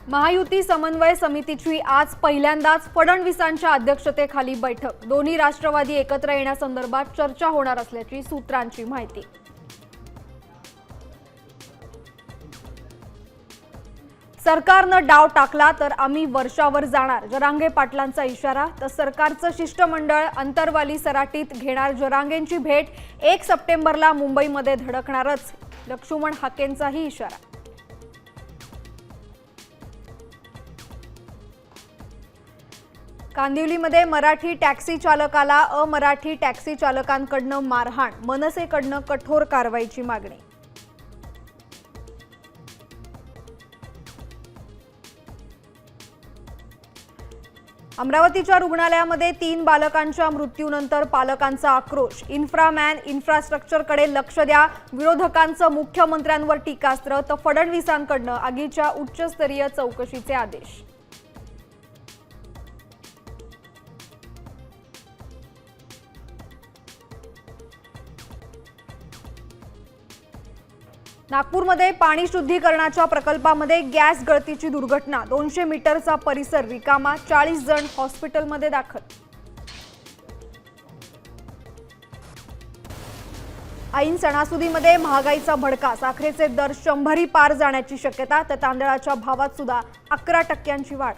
महायुती समन्वय समितीची आज पहिल्यांदाच फडणवीसांच्या अध्यक्षतेखाली बैठक। दोन्ही राष्ट्रवादी एकत्र येण्यासंदर्भात चर्चा होणार असल्याची सूत्रांची माहिती। सरकारनं डाव टाकला तर आम्ही वर्षावर जाणार, जरांगे पाटलांचा इशारा। तर सरकारचं शिष्टमंडळ अंतरवाली सराटीत घेणार जरांगेंची भेट। 1 सप्टेंबरला मुंबईमध्ये धडकणारच, लक्ष्मण हाकेंचाही इशारा। कांदिवलीमध्ये मराठी टॅक्सी चालकाला अमराठी टॅक्सी चालकांकडून मारहाण, मनसेकडून कठोर कारवाईची मागणी। अमरावतीच्या रुग्णालयामध्ये 3 बालकांच्या मृत्यूनंतर पालकांचा आक्रोश। इन्फ्रामॅन इन्फ्रास्ट्रक्चरकडे लक्ष द्या, विरोधकांचं मुख्यमंत्र्यांवर टीकास्त्र। तर फडणवीसांकडून आगीच्या उच्चस्तरीय चौकशीचे आदेश। नागपूरमध्ये पाणी शुद्धीकरणाच्या प्रकल्पामध्ये गॅस गळतीची दुर्घटना। 200 मीटरचा परिसर रिकामा, 40 जण हॉस्पिटलमध्ये दाखल। ऐन सणासुदीमध्ये महागाईचा भडका, साखरेचे दर 100 पार जाण्याची शक्यता। तर तांदळाच्या भावात सुद्धा 11% वाढ।